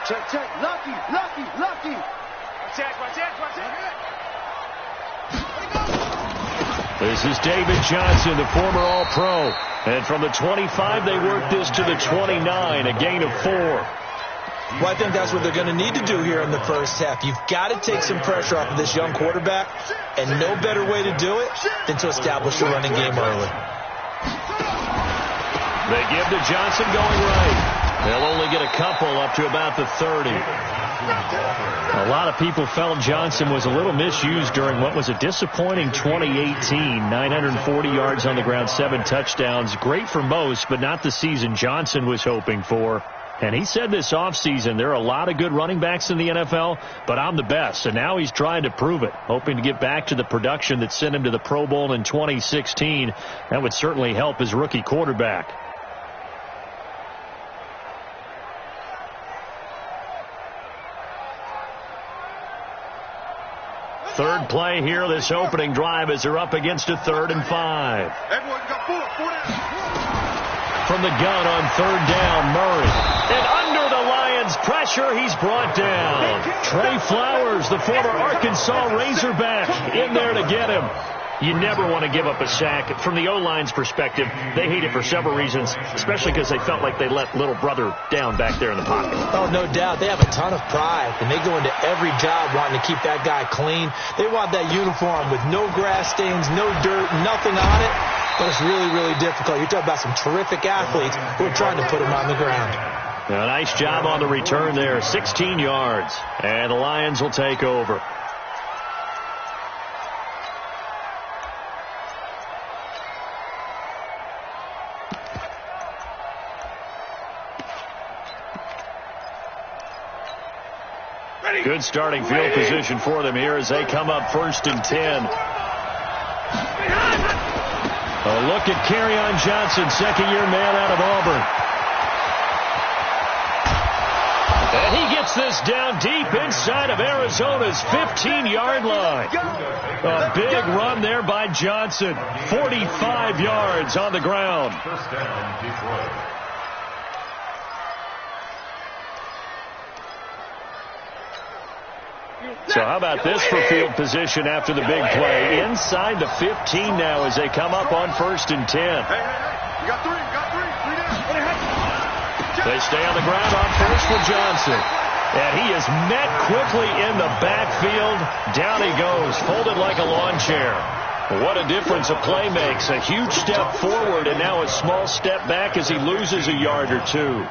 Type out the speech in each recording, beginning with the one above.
Check, check. Lucky. This is David Johnson, the former All-Pro. And from the 25, they work this to the 29, a gain of 4. Well, I think that's what they're going to need to do here in the first half. You've got to take some pressure off of this young quarterback, and no better way to do it than to establish a running game early. They give to Johnson going right. They'll only get a couple up to about the 30. A lot of people felt Johnson was a little misused during what was a disappointing 2018. 940 yards on the ground, 7 touchdowns. Great for most, but not the season Johnson was hoping for. And he said this offseason, there are a lot of good running backs in the NFL, but I'm the best. And now he's trying to prove it, hoping to get back to the production that sent him to the Pro Bowl in 2016. That would certainly help his rookie quarterback. Third play here, this opening drive, as they're up against a 3rd and 5. From the gun on 3rd down, Murray. And under the Lions' pressure, he's brought down. Trey Flowers, the former Arkansas Razorback, in there to get him. You never want to give up a sack. From the O-line's perspective, they hate it for several reasons, especially because they felt like they let little brother down back there in the pocket. Oh, no doubt. They have a ton of pride, and they go into every job wanting to keep that guy clean. They want that uniform with no grass stains, no dirt, nothing on it. But it's really, really difficult. You're talking about some terrific athletes who are trying to put him on the ground. A nice job on the return there, 16 yards. And the Lions will take over. Good starting field position for them here as they come up 1st and 10. A look at Kerryon Johnson, second-year man out of Auburn. And he gets this down deep inside of Arizona's 15-yard line. A big run there by Johnson. 45 yards on the ground. First down, Detroit. So how about this for field position after the big play? Inside the 15 now as they come up on 1st and 10. You got three down. They stay on the ground on 1st for Johnson. And he is met quickly in the backfield. Down he goes, folded like a lawn chair. What a difference a play makes. A huge step forward and now a small step back as he loses a yard or two.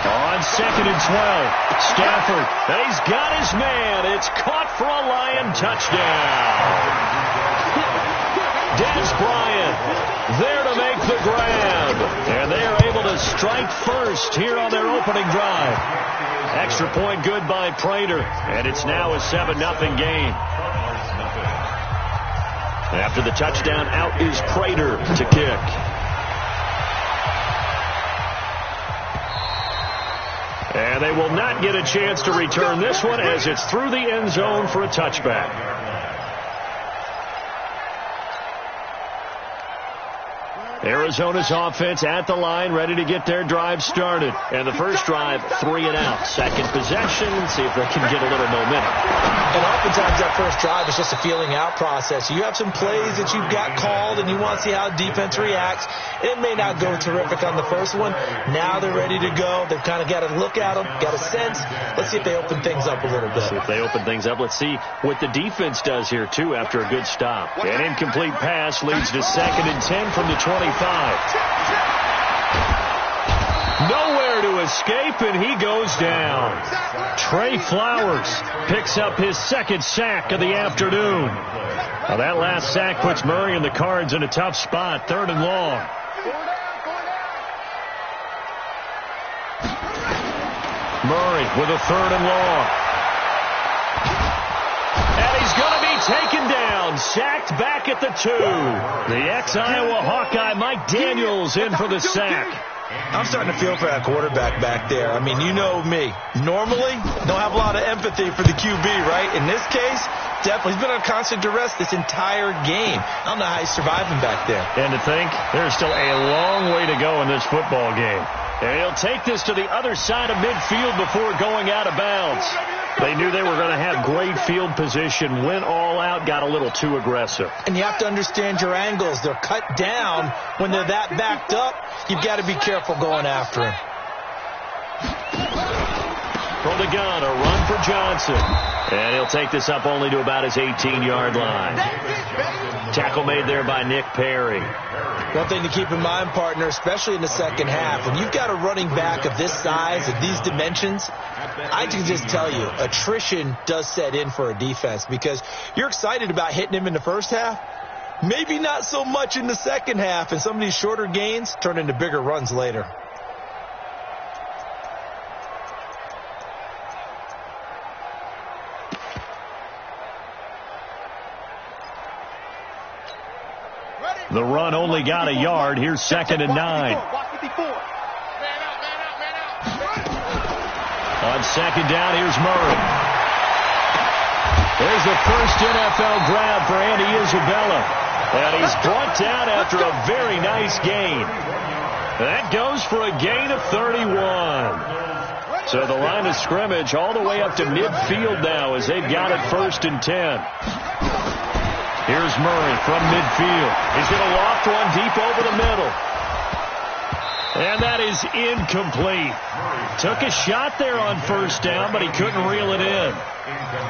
On 2nd and 12, Stafford, he's got his man. It's caught for a Lion touchdown. Des Bryant there to make the grab. And they are able to strike first here on their opening drive. Extra point good by Prater. And it's now a 7-0 game. After the touchdown, out is Prater to kick. And they will not get a chance to return this one as it's through the end zone for a touchback. Arizona's offense at the line, ready to get their drive started. And the first drive, 3 and out. Second possession, see if they can get a little momentum. And oftentimes that first drive is just a feeling out process. You have some plays that you've got called and you want to see how defense reacts. It may not go terrific on the first one. Now they're ready to go. They've kind of got to look at them, got a sense. Let's see if they open things up a little bit. See if they open things up. Let's see what the defense does here, too, after a good stop. An incomplete pass leads to 2nd and 10 from the 25. Nowhere to escape, and he goes down. Trey Flowers picks up his 2nd sack of the afternoon. Now that last sack puts Murray and the Cards in a tough spot, 3rd and long. Murray with a 3rd and long. And he's going to be taken down, sacked back at the 2. The ex-Iowa Hawkeye Mike Daniels in for the sack. I'm starting to feel for that quarterback back there. I mean, you know me. Normally, don't have a lot of empathy for the QB, right? In this case, definitely. He's been on constant duress this entire game. I don't know how he's surviving back there. And to think, there's still a long way to go in this football game. And he'll take this to the other side of midfield before going out of bounds. They knew they were going to have great field position, went all out, got a little too aggressive. And you have to understand your angles. They're cut down. When they're that backed up, you've got to be careful going after him. From the gun, a run for Johnson. And he'll take this up only to about his 18-yard line. Tackle made there by Nick Perry. One thing to keep in mind, partner, especially in the second half, when you've got a running back of this size, of these dimensions, I can just tell you, attrition does set in for a defense because you're excited about hitting him in the first half. Maybe not so much in the second half, and some of these shorter gains turn into bigger runs later. The run only got a yard. Here's 2nd and 9. On second down, here's Murray. There's the first NFL grab for Andy Isabella. And he's brought down after a very nice gain. That goes for a gain of 31. So the line of scrimmage all the way up to midfield now as they've got it 1st and 10. Here's Murray from midfield. He's going to loft one deep over the middle. And that is incomplete. Took a shot there on 1st down, but he couldn't reel it in.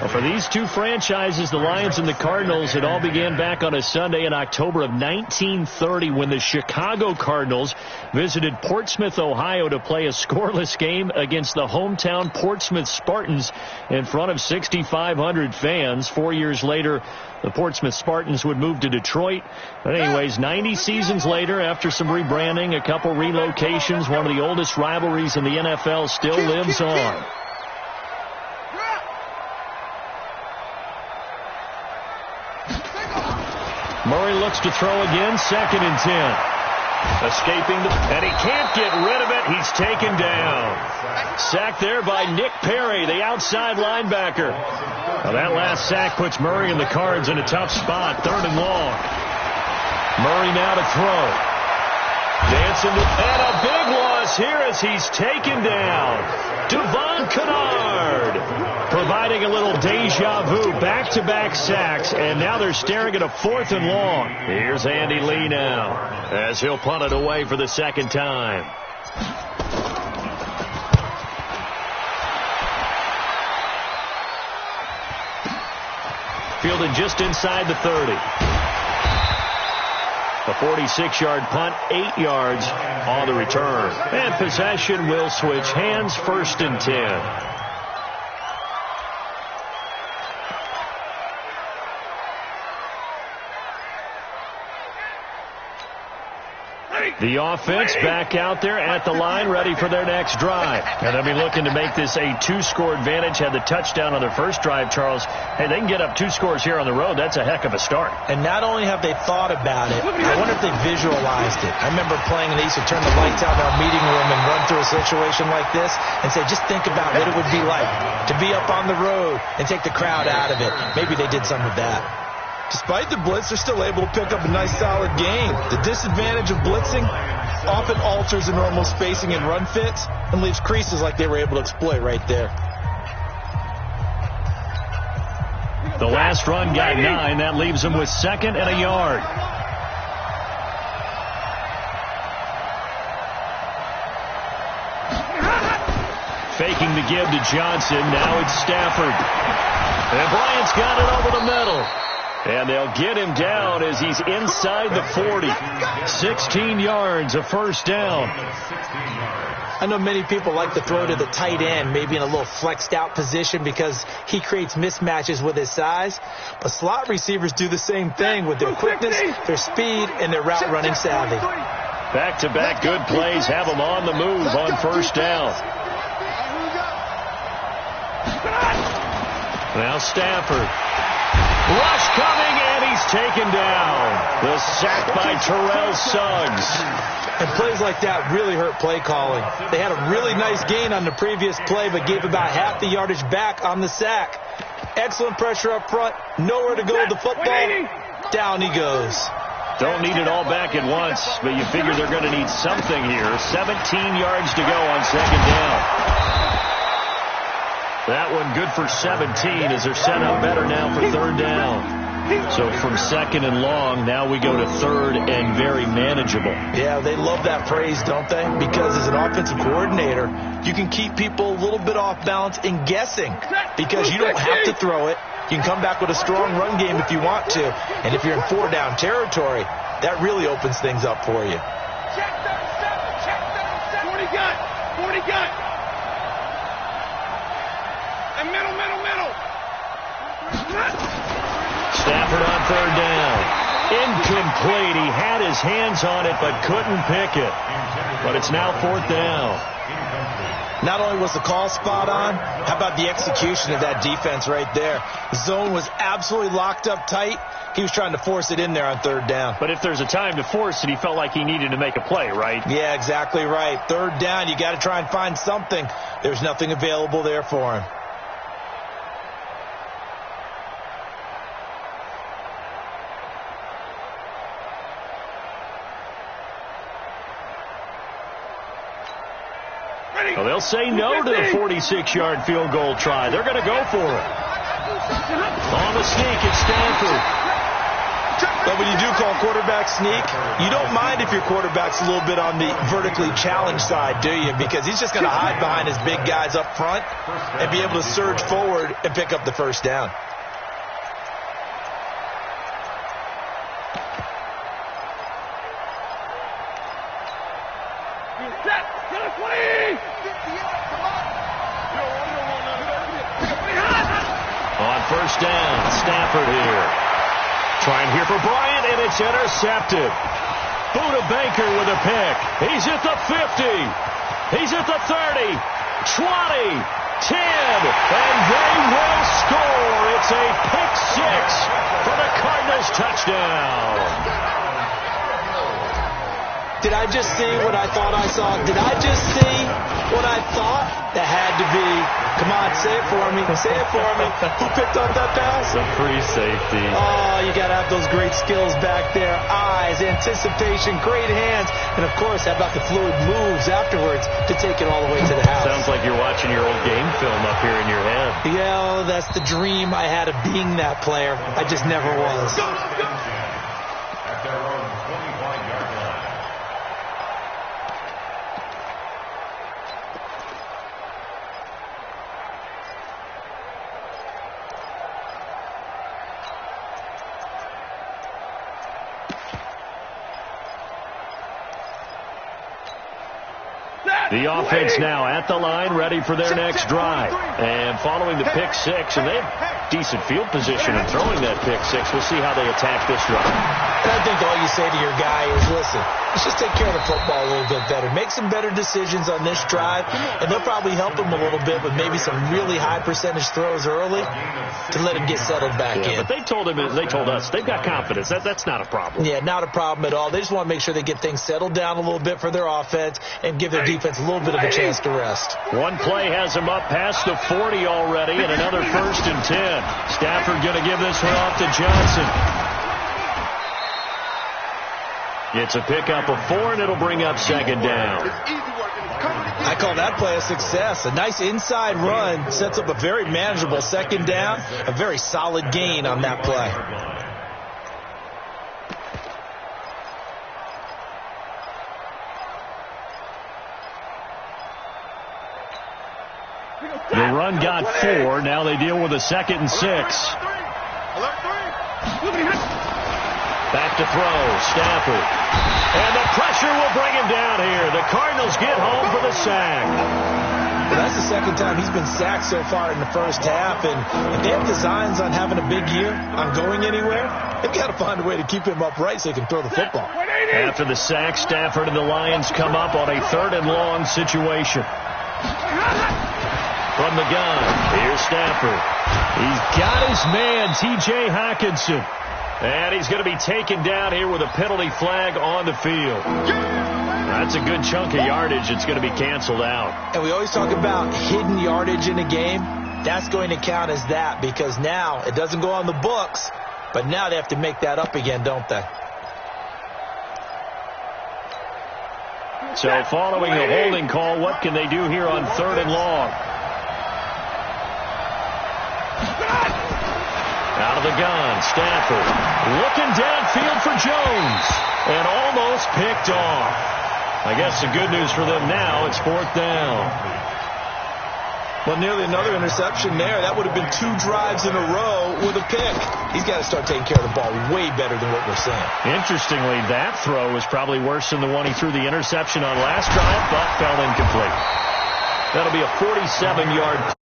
Well, for these two franchises, the Lions and the Cardinals, it all began back on a Sunday in October of 1930 when the Chicago Cardinals visited Portsmouth, Ohio to play a scoreless game against the hometown Portsmouth Spartans in front of 6,500 fans. 4 years later, the Portsmouth Spartans would move to Detroit. But anyways, 90 seasons later, after some rebranding, a couple relocations, one of the oldest rivalries in the NFL still lives on. Murray looks to throw again, 2nd and 10. Escaping, and he can't get rid of it. He's taken down. Sacked there by Nick Perry, the outside linebacker. Now that last sack puts Murray and the Cards in a tough spot, 3rd and long. Murray now to throw. Dancing, and a big loss here as he's taken down. Devon Kennard providing a little deja vu, back-to-back sacks, and now they're staring at a 4th and long. Here's Andy Lee now as he'll punt it away for the 2nd time. Fielded just inside the 30. A 46-yard punt, 8 yards on the return. And possession will switch hands, 1st and 10. The offense back out there at the line, ready for their next drive. And they'll be looking to make this a 2-score advantage. Had the touchdown on their first drive, Charles. Hey, they can get up 2 scores here on the road. That's a heck of a start. And not only have they thought about it, I wonder if they visualized it. I remember playing, and they used to turn the lights out in our meeting room and run through a situation like this and say, just think about what it would be like to be up on the road and take the crowd out of it. Maybe they did some of that. Despite the blitz, they're still able to pick up a nice, solid gain. The disadvantage of blitzing often alters the normal spacing and run fits and leaves creases like they were able to exploit right there. The last run got 9. That leaves them with 2nd and a yard. Faking the give to Johnson. Now it's Stafford. And Bryant's got it over the middle. And they'll get him down as he's inside the 40. 16 yards, a 1st down. I know many people like to throw to the tight end, maybe in a little flexed out position because he creates mismatches with his size. But slot receivers do the same thing with their quickness, their speed, and their route running savvy. Back-to-back good plays have them on the move on 1st down. Now Stafford. Rush coming, and he's taken down. The sack by Terrell Suggs. And plays like that really hurt play calling. They had a really nice gain on the previous play, but gave about half the yardage back on the sack. Excellent pressure up front. Nowhere to go with the football. Down he goes. Don't need it all back at once, but you figure they're going to need something here. 17 yards to go on second down. That one good for 17 as they're set up better now for third down. So from second and long, now we go to third and very manageable. Yeah, they love that phrase, don't they? Because as an offensive coordinator, you can keep people a little bit off balance and guessing because you don't have to throw it. You can come back with a strong run game if you want to. And if you're in four-down territory, that really opens things up for you. Check 37, check 37. 40 gun. And middle. Stafford on third down. Incomplete. He had his hands on it but couldn't pick it. But it's now fourth down. Not only was the call spot on, how about the execution of that defense right there? The zone was absolutely locked up tight. He was trying to force it in there on third down. But if there's a time to force it, he felt like he needed to make a play, right? Yeah, exactly right. Third down, you got to try and find something. There's nothing available there for him. Well, they'll say no to the 46-yard field goal try. They're going to go for it. On the sneak, it's Stafford. But when you do call quarterback sneak, you don't mind if your quarterback's a little bit on the vertically challenged side, do you? Because he's just going to hide behind his big guys up front and be able to surge forward and pick up the first down. On first down, Stafford here. Trying here for Bryant, and it's intercepted. Buda Baker with a pick. He's at the 50. He's at the 30, 20, 10, and they will score. It's a pick six for the Cardinals touchdown. Did I just see what I thought I saw? Did I just see what I thought? That had to be. Come on, say it for me. Say it for me. Who picked up that pass? The free safety. Oh, you got to have those great skills back there. Eyes, anticipation, great hands. And, of course, how about the fluid moves afterwards to take it all the way to the house? Sounds like you're watching your old game film up here in your head. Yeah, that's the dream I had of being that player. I just never was. The offense now at the line, ready for their next drive. And following the pick six, and they have decent field position in throwing that pick six. We'll see how they attack this drive. And I think all you say to your guy is, listen, let's just take care of the football a little bit better. Make some better decisions on this drive, and they'll probably help him a little bit with maybe some really high percentage throws early to let him get settled back in. But they told us they've got confidence. That's not a problem. Yeah, not a problem at all. They just want to make sure they get things settled down a little bit for their offense and give their defense a little bit of a chance to rest. One play has them up past the 40 already, and another 1st and 10. Stafford going to give this one off to Johnson. It's a pickup of 4, and it'll bring up second down. I call that play a success. A nice inside run sets up a very manageable second down. A very solid gain on that play. The run got 4. Now they deal with a 2nd and 6. Back to throw. Stafford. And the pressure will bring him down here. The Cardinals get home for the sack. Well, that's the second time he's been sacked so far in the first half. And if they have designs on having a big year, on going anywhere, they've got to find a way to keep him upright so he can throw the football. After the sack, Stafford and the Lions come up on a 3rd and long situation. from the gun. Here's Stafford. He's got his man, T.J. Hockenson. And he's going to be taken down here with a penalty flag on the field. That's a good chunk of yardage. It's going to be canceled out. And we always talk about hidden yardage in a game. That's going to count as that because now it doesn't go on the books, but now they have to make that up again, don't they? So following the holding call, what can they do here on 3rd and long? Out of the gun, Stafford looking downfield for Jones and almost picked off. I guess the good news for them now, it's 4th down. Well, nearly another interception there. That would have been 2 drives in a row with a pick. He's got to start taking care of the ball way better than what we're seeing. Interestingly, that throw was probably worse than the one he threw the interception on last drive, but fell incomplete. That'll be a 47-yard